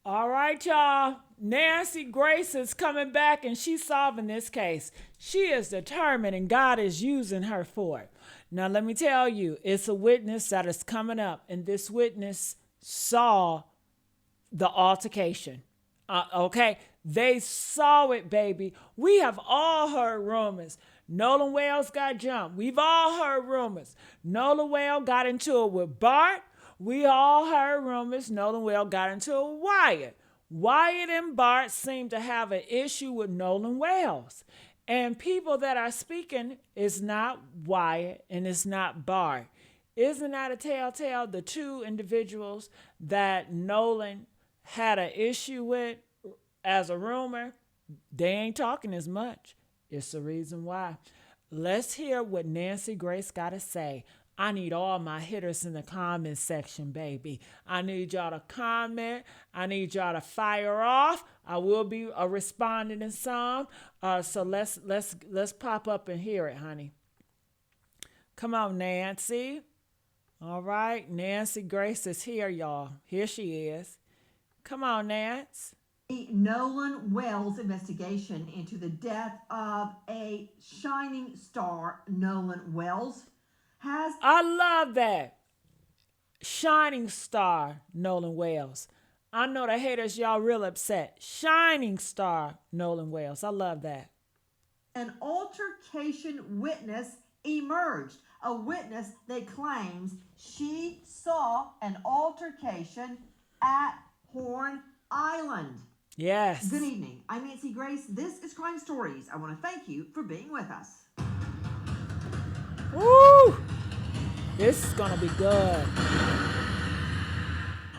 All right, y'all. Nancy Grace is coming back and she's solving this case. She is determined and God is using her for it. Now, let me tell you, it's a witness that is coming up, and this witness saw the altercation. Okay? They saw it, baby. We have all heard rumors. Nolan Wells got jumped. We've all heard rumors. Nolan Wells got into it with Bart. We all heard rumors Nolan Wells got into it with Wyatt. Wyatt and Bart seem to have an issue with Nolan Wells. And people that are speaking is not Wyatt and it's not Bart. Isn't that a telltale? The two individuals that Nolan had an issue with as a rumor, they ain't talking as much. It's the reason why. Let's hear what Nancy Grace got to say. I need all my hitters in the comment section, baby. I need y'all to comment. I need y'all to fire off. I will be responding in some. So let's pop up and hear it, honey. Come on, Nancy. All right, Nancy Grace is here, y'all. Here she is. Come on, Nance. The Nolan Wells investigation into the death of a shining star, Nolan Wells, has... I love that. Shining star, Nolan Wells. I know the haters, y'all real upset. Shining star, Nolan Wells. I love that. An altercation witness emerged. A witness that claims she saw an altercation at Horn Island. Yes. Good evening. I'm Nancy Grace. This is Crime Stories. I want to thank you for being with us. Woo! This is going to be good.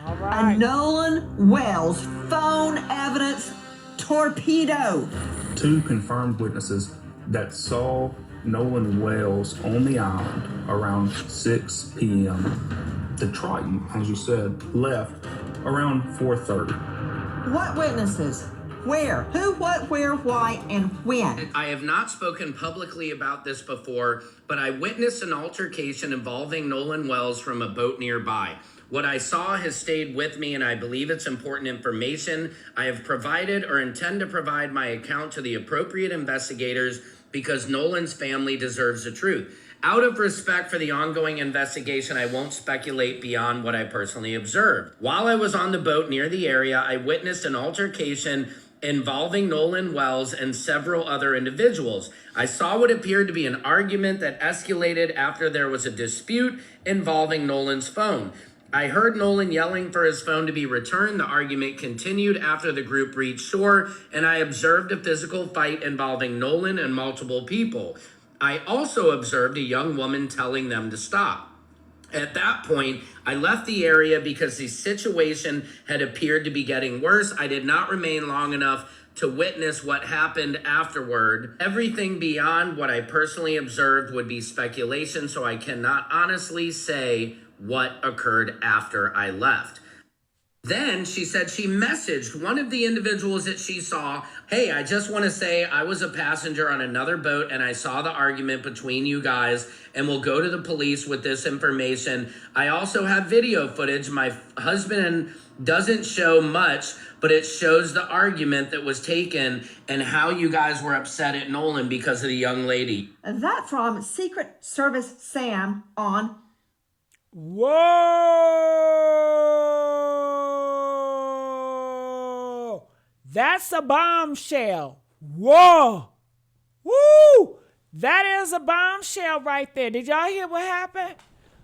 All right. A Nolan Wells phone evidence torpedo. Two confirmed witnesses that saw Nolan Wells on the island around 6 p.m. The Triton, as you said, left around 4:30. What witnesses? Where? Who, what, where, why, and when? I have not spoken publicly about this before, but I witnessed an altercation involving Nolan Wells from a boat nearby. What I saw has stayed with me, and I believe it's important information. I have provided or intend to provide my account to the appropriate investigators because Nolan's family deserves the truth. Out of respect for the ongoing investigation, I won't speculate beyond what I personally observed. While I was on the boat near the area, I witnessed an altercation involving Nolan Wells and several other individuals. I saw what appeared to be an argument that escalated after there was a dispute involving Nolan's phone. I heard Nolan yelling for his phone to be returned. The argument continued after the group reached shore, and I observed a physical fight involving Nolan and multiple people. I also observed a young woman telling them to stop. At that point, I left the area because the situation had appeared to be getting worse. I did not remain long enough to witness what happened afterward. Everything beyond what I personally observed would be speculation, so I cannot honestly say what occurred after I left. Then she said she messaged one of the individuals that she saw, hey, I just want to say I was a passenger on another boat and I saw the argument between you guys and we'll go to the police with this information. I also have video footage. My husband doesn't show much, but it shows the argument that was taken and how you guys were upset at Nolan because of the young lady. That from Secret Service Sam on... Whoa! That's a bombshell. Whoa! Woo! That is a bombshell right there. Did y'all hear what happened?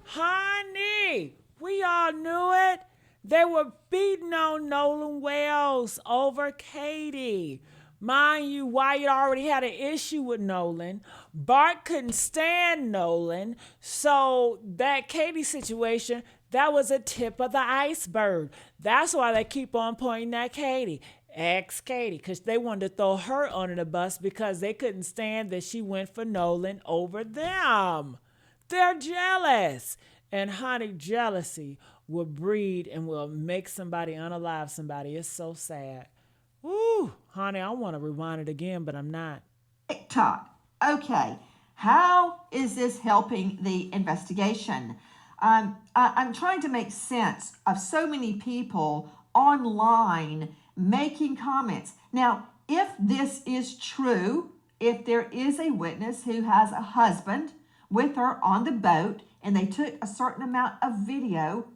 Honey, we all knew it. They were beating on Nolan Wells over Katie. Mind you, Wyatt already had an issue with Nolan. Bart couldn't stand Nolan. So that Katie situation, that was a tip of the iceberg. That's why they keep on pointing at Katie. Ex-Katie, because they wanted to throw her under the bus because they couldn't stand that she went for Nolan over them. They're jealous. And honey, jealousy will breed and will make somebody unalive somebody. It's so sad. Woo, honey, I want to rewind it again, but I'm not. TikTok. Okay, how is this helping the investigation? I'm trying to make sense of so many people online making comments. Now, if this is true, if there is a witness who has a husband with her on the boat and they took a certain amount of video,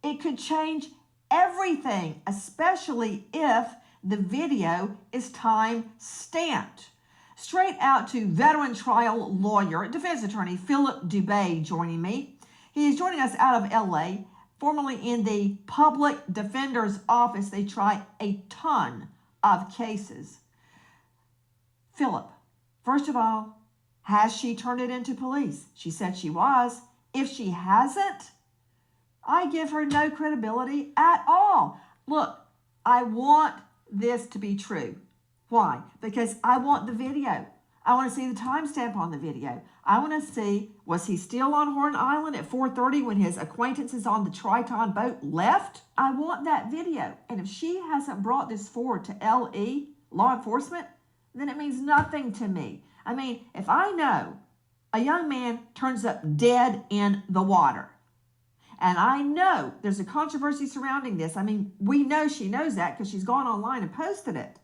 it could change everything, especially if the video is time stamped. Straight out to veteran trial lawyer, defense attorney Philip Dubay joining me. He is joining us out of LA. Formerly in the public defender's office, they try a ton of cases. Philip, first of all, has she turned it into police? She said she was. If she hasn't, I give her no credibility at all. Look, I want this to be true. Why? Because I want the video. I want to see the timestamp on the video. I want to see, was he still on Horn Island at 4:30 when his acquaintances on the Triton boat left? I want that video. And if she hasn't brought this forward to LE, law enforcement, then it means nothing to me. I mean, if I know a young man turns up dead in the water, and I know there's a controversy surrounding this, I mean, we know she knows that because she's gone online and posted it,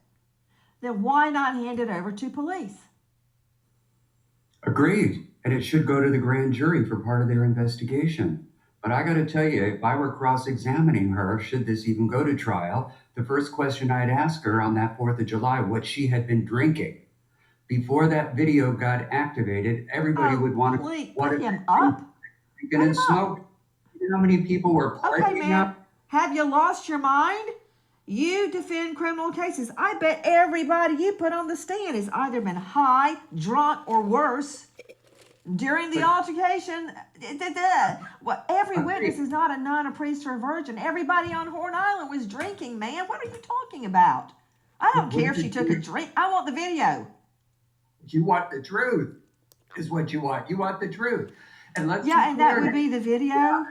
then why not hand it over to police? Agreed. And it should go to the grand jury for part of their investigation. But I got to tell you, if I were cross-examining her, should this even go to trial, the first question I'd ask her on that 4th of July, what she had been drinking. Before that video got activated, everybody would want to put him up. Drinking and smoke. You know how many people were partying Okay, man. up? Have you lost your mind? You defend criminal cases. I bet everybody you put on the stand has either been high, drunk, or worse during the altercation. Well, every witness is not a nun, a priest, or a virgin. Everybody on Horn Island was drinking, man. What are you talking about? I don't care if she took a drink. I want the video. You want the truth, is what you want. You want the truth. And let's Yeah, and that would be the video.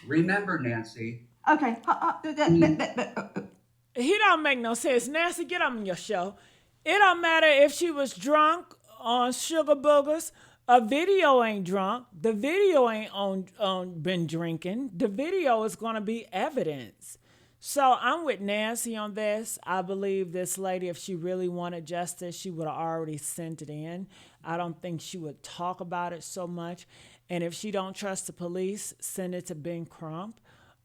Remember, Nancy. Okay. He don't make no sense. Nancy, get on your show. It don't matter if she was drunk on sugar boogers. A video ain't drunk. The video ain't on been drinking. The video is going to be evidence. So I'm with Nancy on this. I believe this lady, if she really wanted justice, she would have already sent it in. I don't think she would talk about it so much. And if she don't trust the police, send it to Ben Crump.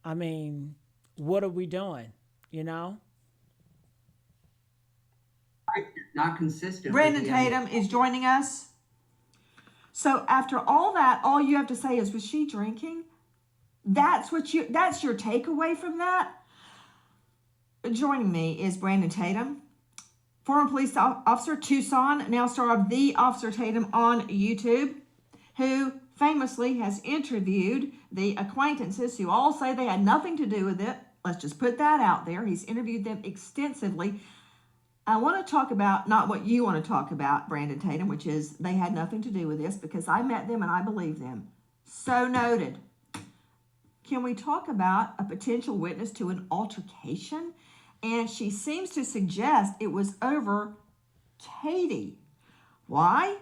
I mean, what are we doing? You know? Not consistent. Brandon Tatum is joining us. So after all that, all you have to say is, was she drinking? That's your takeaway from that? Joining me is Brandon Tatum, former police officer, Tucson, now star of The Officer Tatum on YouTube, who famously has interviewed the acquaintances who all say they had nothing to do with it. Let's just put that out there. He's interviewed them extensively. I want to talk about not what you want to talk about, Brandon Tatum, which is they had nothing to do with this, because I met them and I believe them. So noted. Can we talk about a potential witness to an altercation? And she seems to suggest it was over Katie. Why?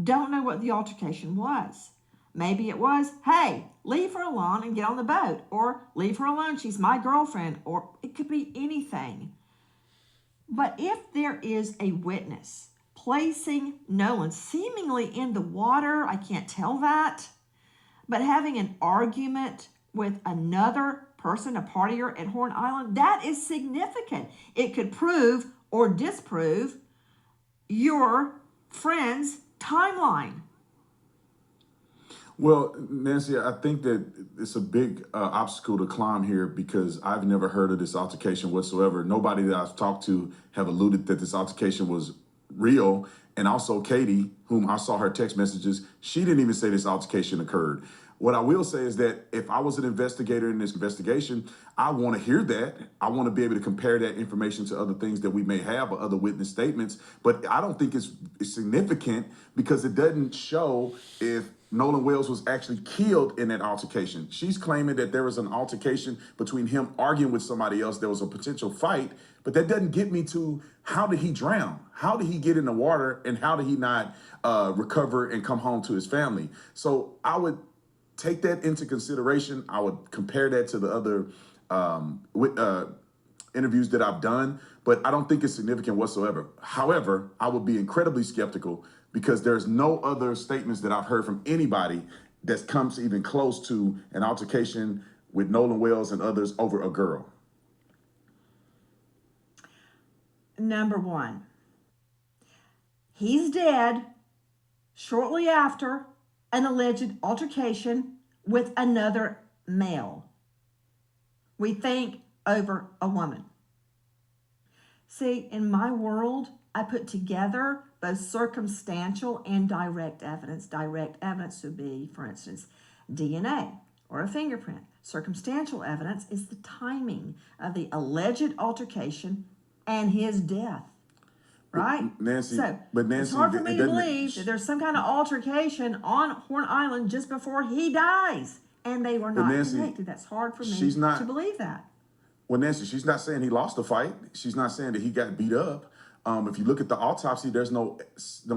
Don't know what the altercation was. Maybe it was, hey, leave her alone and get on the boat. Or leave her alone, she's my girlfriend. Or it could be anything. But if there is a witness placing Nolan seemingly in the water, I can't tell that, but having an argument with another person, a partier at Horn Island, that is significant. It could prove or disprove your friend's timeline. Well, Nancy, I think that it's a big obstacle to climb here because I've never heard of this altercation whatsoever. Nobody that I've talked to have alluded that this altercation was real. And also Katie, whom I saw her text messages, she didn't even say this altercation occurred. What I will say is that if I was an investigator in this investigation, I want to hear that. I want to be able to compare that information to other things that we may have or other witness statements. But I don't think it's significant because it doesn't show if Nolan Wells was actually killed in that altercation. She's claiming that there was an altercation between him arguing with somebody else. There was a potential fight, but that doesn't get me to how did he drown? How did he get in the water? And how did he not recover and come home to his family? So I would take that into consideration. I would compare that to the other interviews that I've done, but I don't think it's significant whatsoever. However, I would be incredibly skeptical because there's no other statements that I've heard from anybody that comes even close to an altercation with Nolan Wells and others over a girl. Number one, he's dead shortly after an alleged altercation with another male. We think over a woman. See, in my world, I put together both circumstantial and direct evidence. Direct evidence would be, for instance, DNA or a fingerprint. Circumstantial evidence is the timing of the alleged altercation and his death. Right? Nancy, so it's hard for me to believe that there's some kind of altercation on Horn Island just before he dies. And they were not connected. That's hard for me to believe that. Well, Nancy, she's not saying he lost the fight. She's not saying that he got beat up. If you look at the autopsy, there's no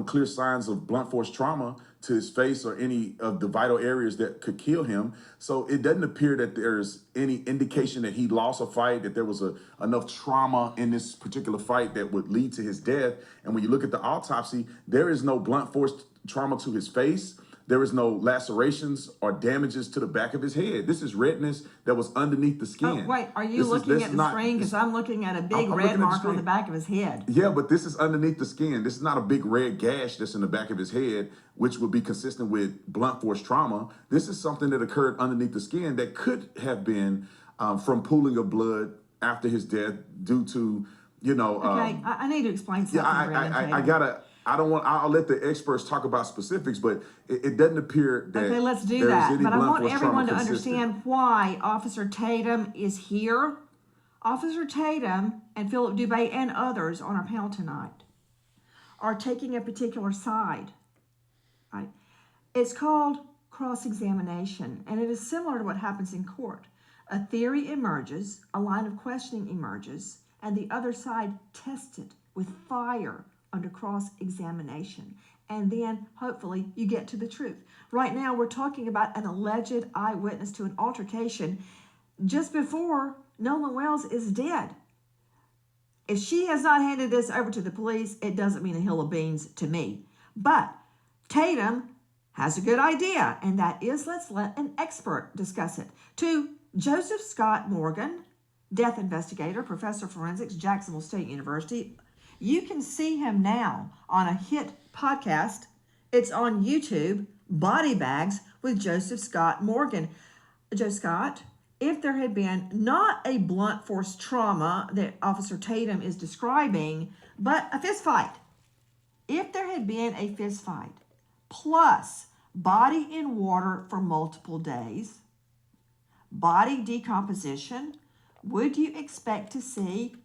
clear signs of blunt force trauma to his face or any of the vital areas that could kill him. So it doesn't appear that there's any indication that he lost a fight, that there was enough trauma in this particular fight that would lead to his death. And when you look at the autopsy, there is no blunt force trauma to his face. There is no lacerations or damages to the back of his head. This is redness that was underneath the skin. Oh, wait, are you looking at the screen? Because I'm looking at a big red mark on the back of his head. Yeah, but this is underneath the skin. This is not a big red gash that's in the back of his head, which would be consistent with blunt force trauma. This is something that occurred underneath the skin that could have been from pooling of blood after his death due to, Okay, I need to explain something. I'll let the experts talk about specifics, but it doesn't appear that. Okay, let's do that. But I want everyone to understand why Officer Tatum is here. Officer Tatum and Philip Dubé and others on our panel tonight are taking a particular side. Right? It's called cross-examination, and it is similar to what happens in court. A theory emerges, a line of questioning emerges, and the other side tests it with fire under cross-examination. And then, hopefully, you get to the truth. Right now, we're talking about an alleged eyewitness to an altercation just before Nolan Wells is dead. If she has not handed this over to the police, it doesn't mean a hill of beans to me. But Tatum has a good idea, and that is, let's let an expert discuss it. To Joseph Scott Morgan, death investigator, professor of forensics, Jacksonville State University. You can see him now on a hit podcast. It's on YouTube, Body Bags with Joseph Scott Morgan. Joe Scott, if there had been not a blunt force trauma that Officer Tatum is describing, but a fist fight. If there had been a fist fight, plus body in water for multiple days, body decomposition, would you expect to see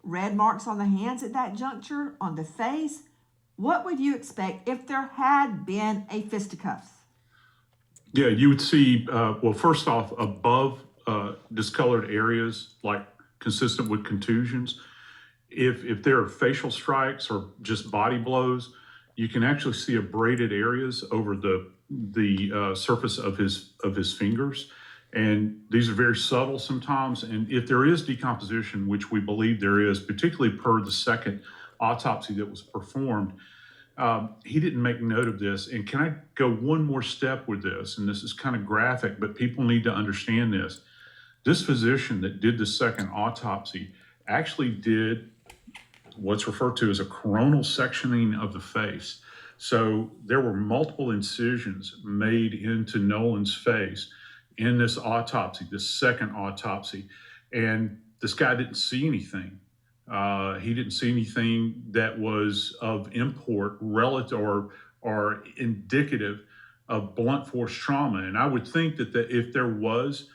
red marks on the hands at that juncture, on the face? What would you expect if there had been a fisticuffs? Yeah, you would see, first off, above discolored areas, like consistent with contusions. If there are facial strikes or just body blows, you can actually see abraded areas over the surface of his fingers. And these are very subtle sometimes. And if there is decomposition, which we believe there is, particularly per the second autopsy that was performed, he didn't make note of this. And can I go one more step with this? And this is kind of graphic, but people need to understand this. This physician that did the second autopsy actually did what's referred to as a coronal sectioning of the face. So there were multiple incisions made into Nolan's face in this autopsy, this second autopsy, and this guy didn't see anything. He didn't see anything that was of import, relative or indicative of blunt force trauma. And I would think that if there was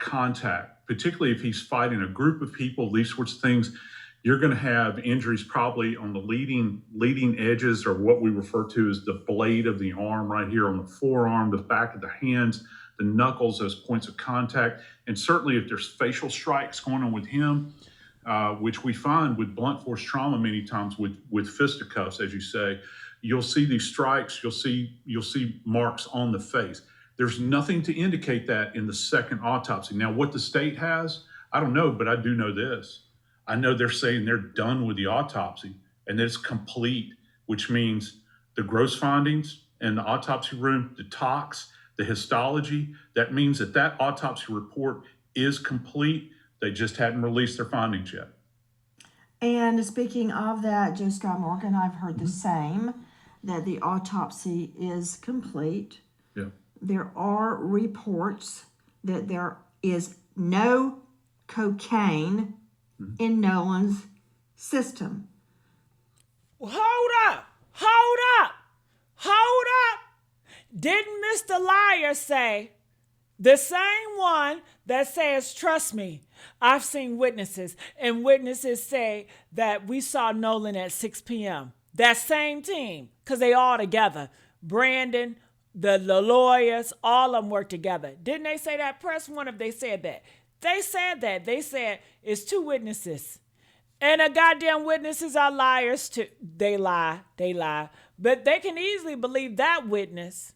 contact, particularly if he's fighting a group of people, these sorts of things, you're going to have injuries probably on the leading edges, or what we refer to as the blade of the arm right here on the forearm, the back of the hands, the knuckles as points of contact. And certainly if there's facial strikes going on with him, which we find with blunt force trauma many times with fisticuffs, as you say, you'll see these strikes, you'll see marks on the face. There's nothing to indicate that in the second autopsy. Now, what the state has, I don't know, but I do know this. I know they're saying they're done with the autopsy and that it's complete, which means the gross findings in the autopsy room, the tox, the histology, that means that that autopsy report is complete. They just hadn't released their findings yet. And speaking of that, Joe Scott Morgan, I've heard the same, that the autopsy is complete. Yeah. There are reports that there is no cocaine in Nolan's system. Hold up. Didn't Mr. Liar say, the same one that says, trust me, I've seen witnesses, and witnesses say that we saw Nolan at 6 p.m. That same team, because they all together. Brandon, the lawyers, all of them work together. Didn't they say that? Press one if they said that. They said that. They said it's 2 witnesses. And the goddamn witnesses are liars too. They lie. But they can easily believe that witness.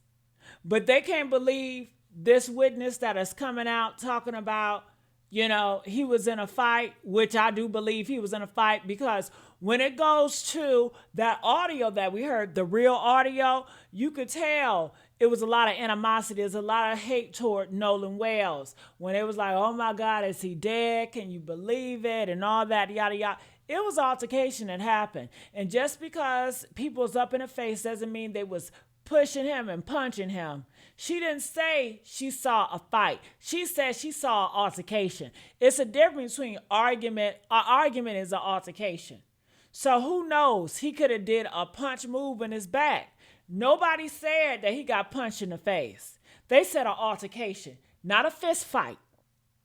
But they can't believe this witness that is coming out talking about, he was in a fight, which I do believe he was in a fight, because when it goes to that audio that we heard, the real audio, you could tell it was a lot of animosity. There's a lot of hate toward Nolan Wells. When it was like, oh my God, is he dead? Can you believe it? And all that, yada, yada. It was altercation that happened. And just because people was up in the face doesn't mean they was pushing him and punching him. She didn't say she saw a fight. She said she saw an altercation. It's a difference between argument. An argument is an altercation. So who knows? He could have did a punch move in his back. Nobody said that he got punched in the face. They said an altercation, not a fist fight.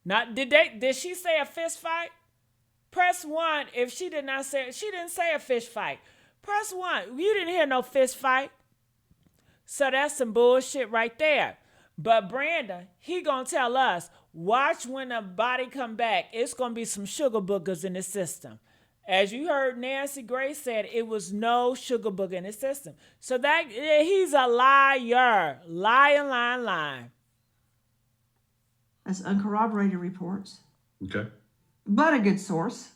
Did she say a fist fight? Press 1 if she did not say, she didn't say a fist fight. Press 1. You didn't hear no fist fight. So that's some bullshit right there. But Brandon, he gonna tell us, watch when the body come back. It's gonna be some sugar boogers in the system. As you heard Nancy Grace said, it was no sugar booger in the system. So that he's a liar. Lying. That's uncorroborated reports. Okay. But a good source.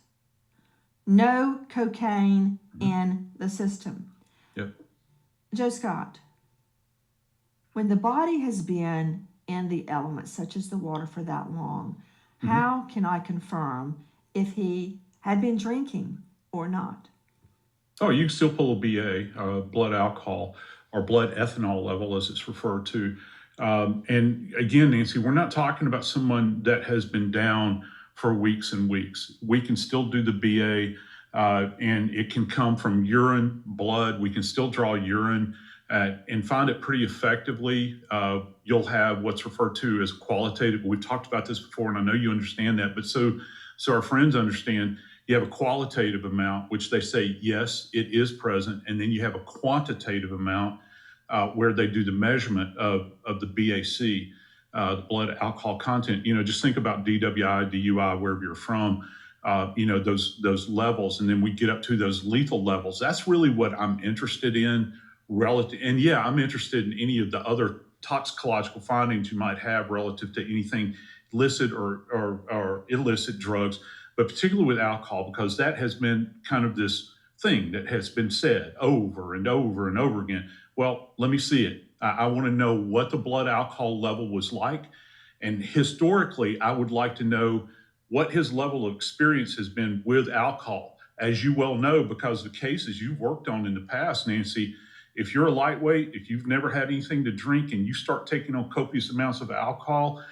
No cocaine in the system. Yep. Joe Scott, when the body has been in the elements, such as the water, for that long, how can I confirm if he had been drinking or not? Oh, you can still pull a BA, blood alcohol, or blood ethanol level, as it's referred to. And again, Nancy, we're not talking about someone that has been down for weeks and weeks. We can still do the BA, and it can come from urine, blood. We can still draw urine and find it pretty effectively. You'll have what's referred to as qualitative. We've talked about this before, and I know you understand that, but so our friends understand. You have a qualitative amount, which they say, yes, it is present. And then you have a quantitative amount where they do the measurement of the BAC, the blood alcohol content. Just think about DWI, DUI, wherever you're from, those levels. And then we get up to those lethal levels. That's really what I'm interested in relative. And yeah, I'm interested in any of the other toxicological findings you might have relative to anything illicit or illicit drugs, but particularly with alcohol, because that has been kind of this thing that has been said over and over and over again. Well, let me see it. I want to know what the blood alcohol level was like. And historically, I would like to know what his level of experience has been with alcohol. As you well know, because of the cases you've worked on in the past, Nancy, if you're a lightweight, if you've never had anything to drink and you start taking on copious amounts of alcohol,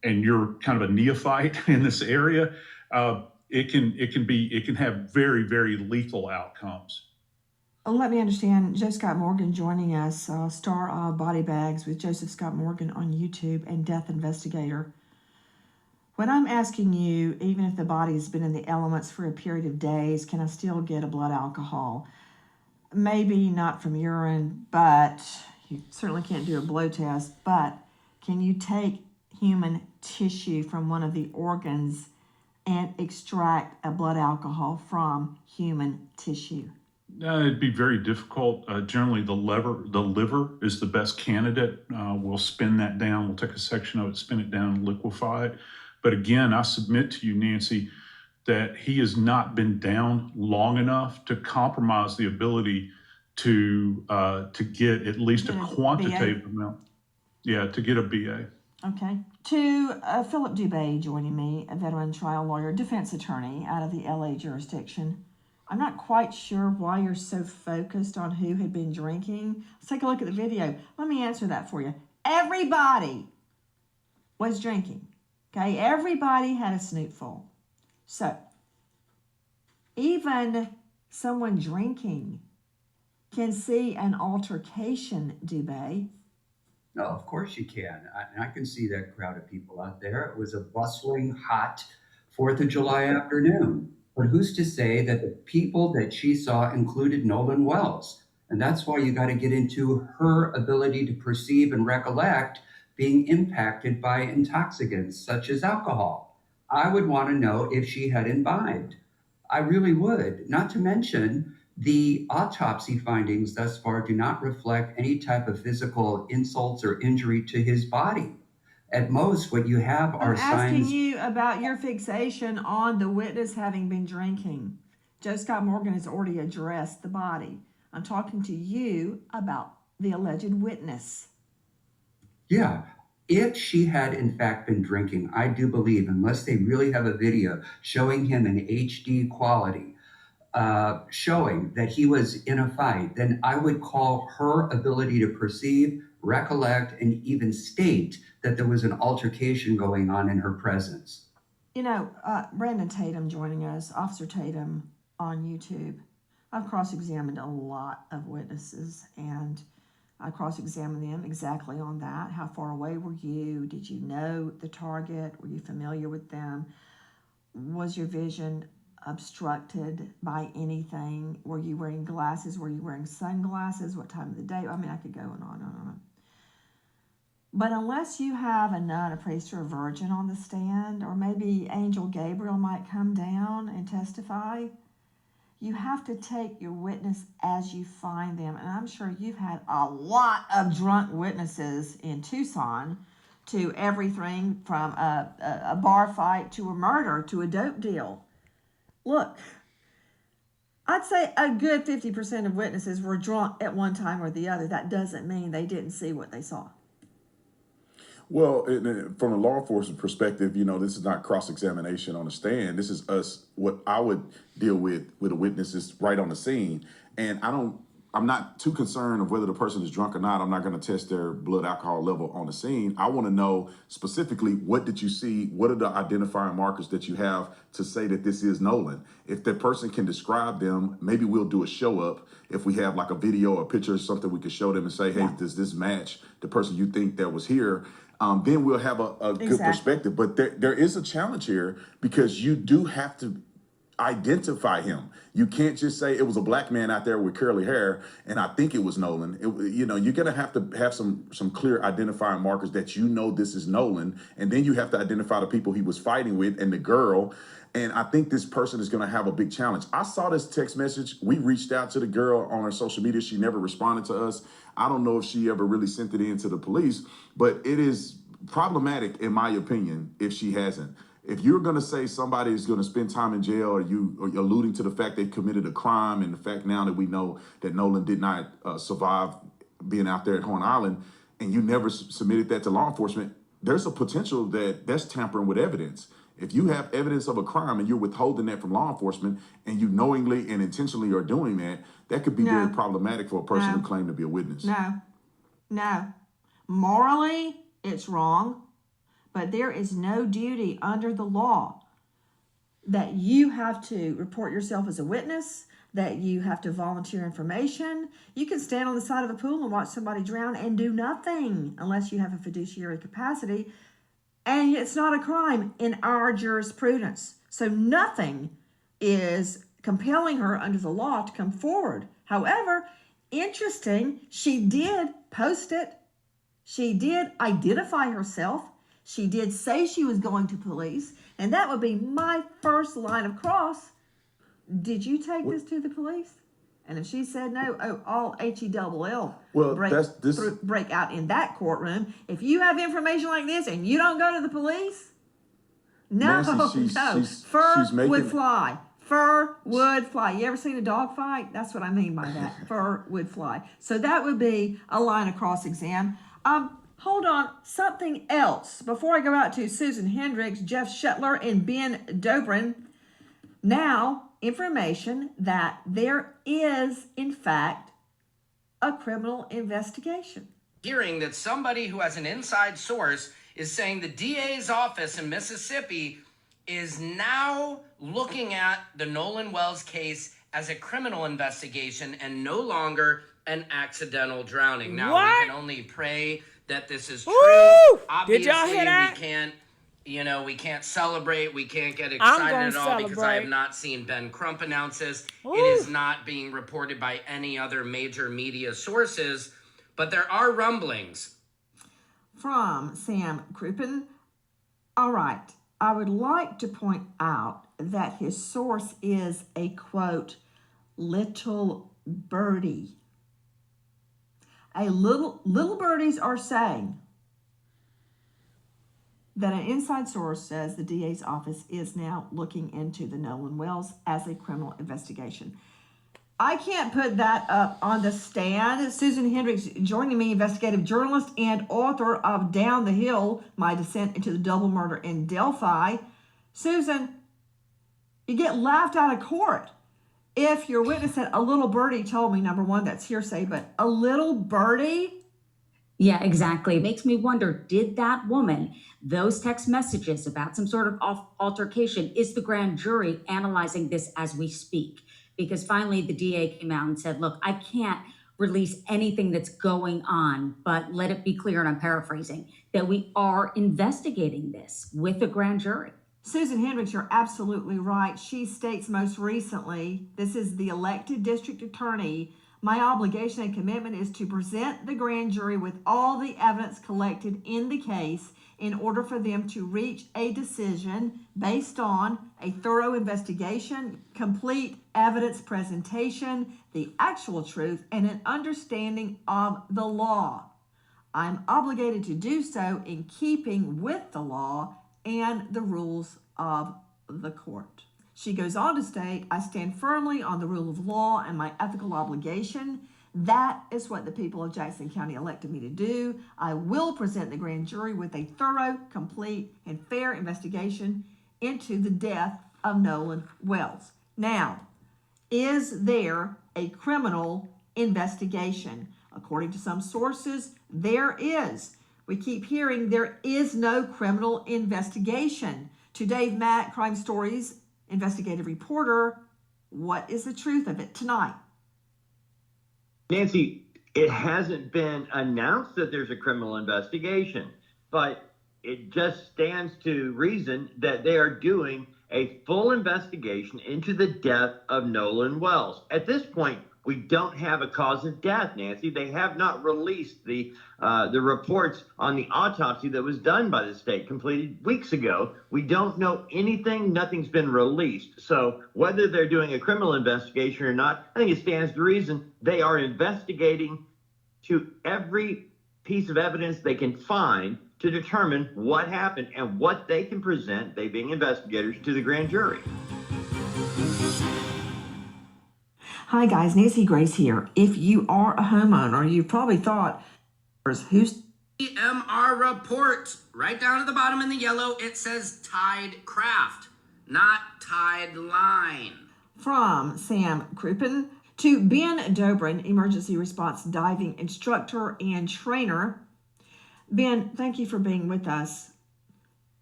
and you're kind of a neophyte in this area, it can have very, very lethal outcomes. Let me understand. Joe Scott Morgan joining us, star of Body Bags with Joseph Scott Morgan on YouTube and Death Investigator. When I'm asking you, even if the body's been in the elements for a period of days, can I still get a blood alcohol? Maybe not from urine, but you certainly can't do a blood test, but can you take human tissue from one of the organs and extract a blood alcohol from human tissue? It'd be very difficult. Generally, the liver is the best candidate. We'll spin that down. We'll take a section of it, spin it down, and liquefy it. But again, I submit to you, Nancy, that he has not been down long enough to compromise the ability to get at least a quantitative amount. Yeah, to get a BA. Okay. To Philip Dubé joining me, a veteran trial lawyer, defense attorney out of the LA jurisdiction. I'm not quite sure why you're so focused on who had been drinking. Let's take a look at the video. Let me answer that for you. Everybody was drinking. Okay, everybody had a snootful. So, even someone drinking can see an altercation, Dubé. No, of course you can. I can see that crowd of people out there. It was a bustling, hot 4th of July afternoon. But who's to say that the people that she saw included Nolan Wells? And that's why you got to get into her ability to perceive and recollect being impacted by intoxicants such as alcohol. I would want to know if she had imbibed. I really would. Not to mention, the autopsy findings thus far do not reflect any type of physical insults or injury to his body. At most, what you have are signs. I'm asking you about your fixation on the witness having been drinking. Joe Scott Morgan has already addressed the body. I'm talking to you about the alleged witness. Yeah. If she had in fact been drinking, I do believe, unless they really have a video showing him in HD quality, showing that he was in a fight, then I would call her ability to perceive, recollect, and even state that there was an altercation going on in her presence. You know, Brandon Tatum joining us, Officer Tatum on YouTube. I've cross-examined a lot of witnesses, and I cross-examined them exactly on that. How far away were you? Did you know the target? Were you familiar with them? Was your vision obstructed by anything? Were you wearing glasses? Were you wearing sunglasses? What time of the day? I mean, I could go on and on and on. But unless you have a nun, a priest, or a virgin on the stand, or maybe Angel Gabriel might come down and testify, you have to take your witness as you find them. And I'm sure you've had a lot of drunk witnesses in Tucson, to everything from a bar fight to a murder to a dope deal. Look, I'd say a good 50% of witnesses were drunk at one time or the other. That doesn't mean they didn't see what they saw. Well, from a law enforcement perspective, this is not cross-examination on the stand. This is us, what I would deal with a witness is right on the scene. And I'm not too concerned of whether the person is drunk or not. I'm not going to test their blood alcohol level on the scene. I want to know specifically, what did you see? What are the identifying markers that you have to say that this is Nolan? If that person can describe them, maybe we'll do a show up. If we have like a video or a picture or something, we could show them and say, hey, does this match the person you think that was here? Then we'll have a good perspective. But there is a challenge here, because you do have to identify him. You can't just say it was a black man out there with curly hair and I think it was Nolan. You're going to have some clear identifying markers that this is Nolan. And then you have to identify the people he was fighting with and the girl. And I think this person is going to have a big challenge. I saw this text message. We reached out to the girl on her social media. She never responded to us. I don't know if she ever really sent it in to the police, but it is problematic, in my opinion, if she hasn't. If you're going to say somebody is going to spend time in jail, or you're alluding to the fact they committed a crime, and the fact now that we know that Nolan did not survive being out there at Horn Island, and you never submitted that to law enforcement, there's a potential that that's tampering with evidence. If you have evidence of a crime and you're withholding that from law enforcement, and you knowingly and intentionally are doing that, that could be very problematic for a person who claimed to be a witness. No. Morally, it's wrong, but there is no duty under the law that you have to report yourself as a witness, that you have to volunteer information. You can stand on the side of a pool and watch somebody drown and do nothing unless you have a fiduciary capacity. And it's not a crime in our jurisprudence. So nothing is compelling her under the law to come forward. However, interesting, she did post it. She did identify herself. She did say she was going to police. And that would be my first line of cross. Did you take this to the police? And if she said no, all H-E-double-L Well, break out in that courtroom. If you have information like this and you don't go to the police, no, fur would fly. Fur would fly. You ever seen a dog fight? That's what I mean by that. Fur would fly. So that would be a line of cross-exam. Hold on, something else. Before I go out to Susan Hendricks, Jeff Shetler, and Ben Dobrin, now information that there is, in fact, a criminal investigation. Hearing that somebody who has an inside source is saying the DA's office in Mississippi is now looking at the Nolan Wells case as a criminal investigation and no longer an accidental drowning. Now, we can only pray that this is true. Woo! Obviously, Did y'all hear that? we can't celebrate. We can't get excited at all celebrate. because I have not seen Ben Crump announce this. Ooh. It is not being reported by any other major media sources, but there are rumblings. From Sam Crouppen. All right. I would like to point out that his source is a, quote, little birdie. Little birdies are saying that an inside source says the DA's office is now looking into the Nolan Wells as a criminal investigation. I can't put that up on the stand. Susan Hendricks joining me, investigative journalist and author of Down the Hill, My Descent into the Double Murder in Delphi. Susan, you get laughed out of court. If your witness said a little birdie told me, number one, that's hearsay, but a little birdie? Yeah, exactly. It makes me wonder, did that woman, those text messages about some sort of altercation, is the grand jury analyzing this as we speak? Because finally the DA came out and said, look, I can't release anything that's going on, but let it be clear, and I'm paraphrasing, that we are investigating this with the grand jury. Susan Hendricks, you're absolutely right. She states most recently, this is the elected district attorney, my obligation and commitment is to present the grand jury with all the evidence collected in the case in order for them to reach a decision based on a thorough investigation, complete evidence presentation, the actual truth, and an understanding of the law. I'm obligated to do so in keeping with the law and the rules of the court. She goes on to state, I stand firmly on the rule of law and my ethical obligation. That is what the people of Jackson County elected me to do. I will present the grand jury with a thorough, complete, and fair investigation into the death of Nolan Wells. Now, is there a criminal investigation? According to some sources, there is. We keep hearing there is no criminal investigation. To Dave Mack, Crime Stories investigative reporter, what is the truth of it tonight? Nancy, it hasn't been announced that there's a criminal investigation, but it just stands to reason that they are doing a full investigation into the death of Nolan Wells. At this point, we don't have a cause of death, Nancy. They have not released the reports on the autopsy that was done by the state, completed weeks ago. We don't know anything. Nothing's been released. So whether they're doing a criminal investigation or not, I think it stands to reason they are investigating to every piece of evidence they can find to determine what happened and what they can present, they being investigators, to the grand jury. Hi guys, Nancy Grace here. If you are a homeowner, you probably thought, who's EMR report. Right down at the bottom in the yellow, it says Tide Craft, not Tide Line. From Sam Crouppen to Ben Dobrin, emergency response diving instructor and trainer. Ben, thank you for being with us.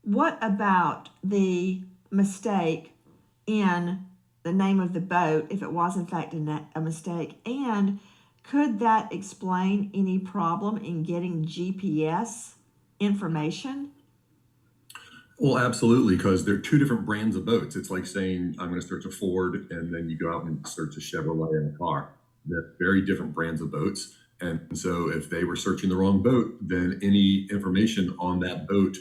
What about the mistake in the name of the boat, if it was in fact a mistake, and could that explain any problem in getting GPS information? Well, absolutely, because they're two different brands of boats. It's like saying, I'm going to search a Ford, and then you go out and search a Chevrolet in a car. They're very different brands of boats. And so if they were searching the wrong boat, then any information on that boat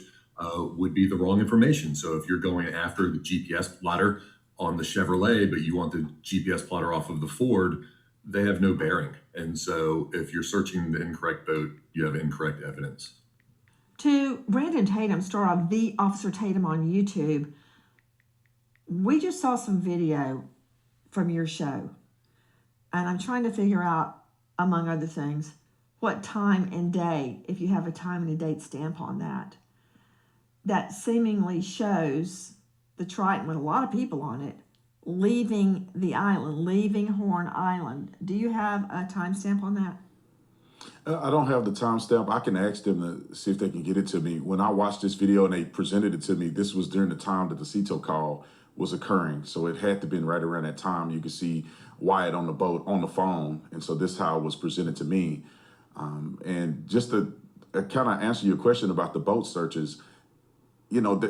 would be the wrong information. So if you're going after the GPS plotter on the Chevrolet, but you want the GPS plotter off of the Ford, they have no bearing. And so if you're searching the incorrect boat, you have incorrect evidence. To Brandon Tatum, star of The Officer Tatum on YouTube, we just saw some video from your show. And I'm trying to figure out, among other things, what time and day, if you have a time and a date stamp on that, that seemingly shows the Triton with a lot of people on it leaving the island, leaving Horn Island. Do you have a timestamp on that? I don't have the timestamp. I can ask them to see if they can get it to me. When I watched this video and they presented it to me, this was during the time that the CETO call was occurring. So it had to have been right around that time. You could see Wyatt on the boat on the phone. And so this is how it was presented to me. And just to kind of answer your question about the boat searches, you know,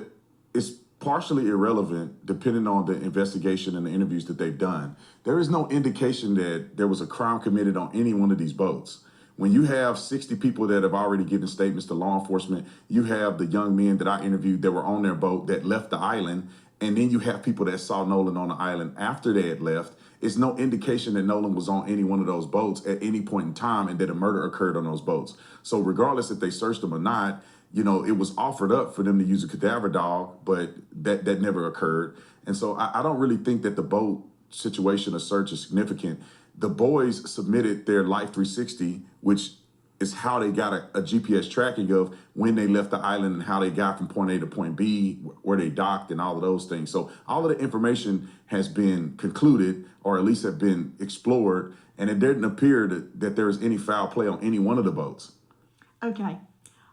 it's partially irrelevant depending on the investigation and the interviews that they've done. There is no indication that there was a crime committed on any one of these boats. When you have 60 people that have already given statements to law enforcement, you have the young men that I interviewed that were on their boat that left the island, and then you have people that saw Nolan on the island after they had left. It's no indication that Nolan was on any one of those boats at any point in time and that a murder occurred on those boats. So regardless if they searched them or not, you know, it was offered up for them to use a cadaver dog, but that never occurred. And so I don't really think that the boat situation or search is significant. The boys submitted their Life 360, which is how they got a GPS tracking of when they left the island and how they got from point A to point B, where they docked and all of those things. So all of the information has been concluded, or at least have been explored, and it didn't appear that there was any foul play on any one of the boats. Okay.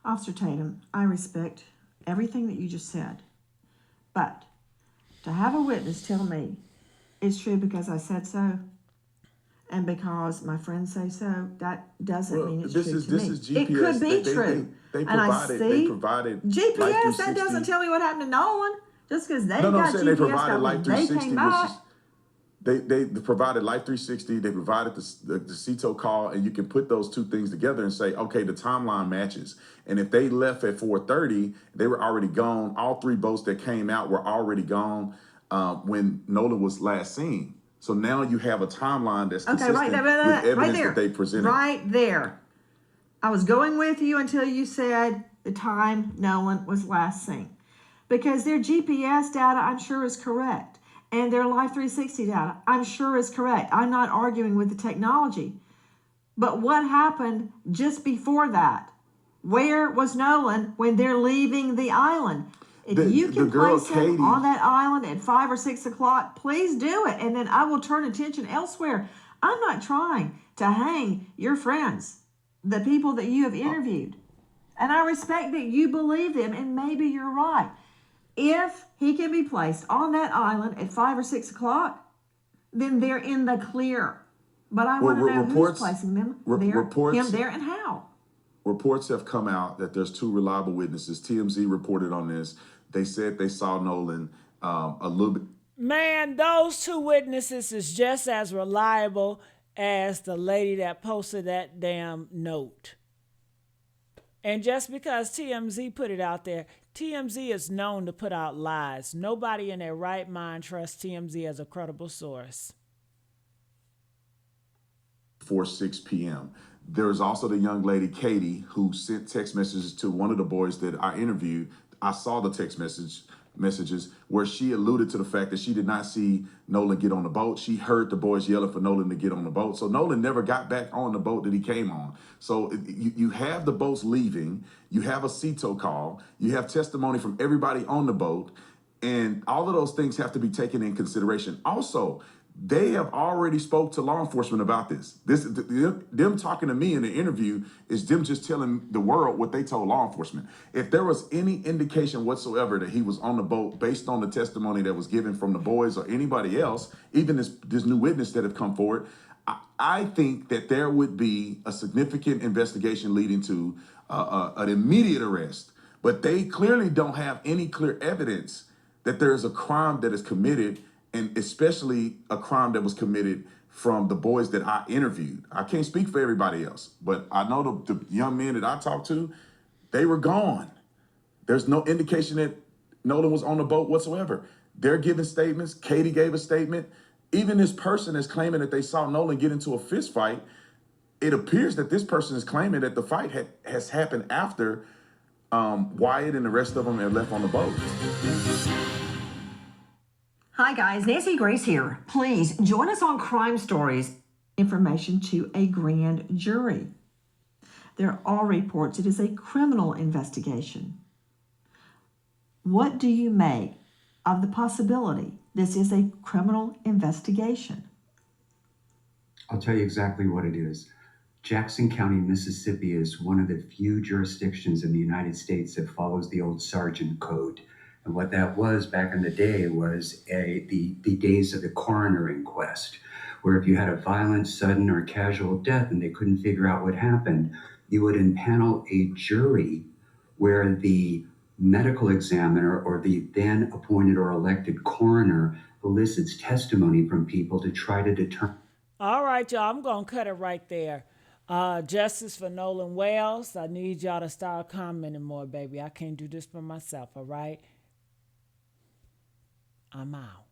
Officer Tatum, I respect everything that you just said. But to have a witness tell me it's true because I said so, and because my friends say so, that doesn't mean it's true to me. This is GPS. It could be true. They provided GPS. That doesn't tell me what happened to Nolan. Just because they got GPS, they provided Life they 360, came back. They provided Life 360. They provided the CETO call, and you can put those two things together and say, okay, the timeline matches. And if they left at 4:30, they were already gone. All three boats that came out were already gone when Nolan was last seen. So now you have a timeline that's consistent with evidence that they presented. Right there. I was going with you until you said the time Nolan was last seen. Because their GPS data, I'm sure, is correct. And their Life 360 data, I'm sure, is correct. I'm not arguing with the technology. But what happened just before that? Where was Nolan when they're leaving the island? If you can place him on that island at 5 or 6 o'clock, please do it. And then I will turn attention elsewhere. I'm not trying to hang your friends, the people that you have interviewed. And I respect that you believe them, and maybe you're right. If he can be placed on that island at 5 or 6 o'clock, then they're in the clear. But I want to know who's placing them there, him there, and how. Reports have come out that there's two reliable witnesses. TMZ reported on this. They said they saw Nolan a little bit. Man, those two witnesses is just as reliable as the lady that posted that damn note. And just because TMZ put it out there, TMZ is known to put out lies. Nobody in their right mind trusts TMZ as a credible source. 6 p.m. There was also the young lady, Katie, who sent text messages to one of the boys that I interviewed. I saw the text messages where she alluded to the fact that she did not see Nolan get on the boat. She heard the boys yelling for Nolan to get on the boat. So Nolan never got back on the boat that he came on. So you have the boats leaving. You have a CETO call. You have testimony from everybody on the boat. And all of those things have to be taken in consideration. Also, they have already spoke to law enforcement about this. Them talking to me in the interview is them just telling the world what they told law enforcement. If there was any indication whatsoever that he was on the boat based on the testimony that was given from the boys or anybody else, even this new witness that have come forward, I think that there would be a significant investigation leading to an immediate arrest. But they clearly don't have any clear evidence that there is a crime that is committed, and especially a crime that was committed from the boys that I interviewed. I can't speak for everybody else, but I know the young men that I talked to, they were gone. There's no indication that Nolan was on the boat whatsoever. They're giving statements. Katie gave a statement. even this person is claiming that they saw Nolan get into a fist fight. It appears that this person is claiming that the fight has happened after Wyatt and the rest of them have left on the boat. Hi guys, Nancy Grace here. Please join us on Crime Stories. Information to a grand jury. There are reports it is a criminal investigation. What do you make of the possibility this is a criminal investigation? I'll tell you exactly what it is. Jackson County, Mississippi is one of the few jurisdictions in the United States that follows the old Sergeant Code. And what that was back in the day was the days of the coroner inquest, where if you had a violent, sudden, or casual death and they couldn't figure out what happened, you would impanel a jury where the medical examiner or the then appointed or elected coroner elicits testimony from people to try to determine. All right, y'all, I'm going to cut it right there. Justice for Nolan Wells. I need y'all to start commenting more, baby. I can't do this for myself, all right? I'm out.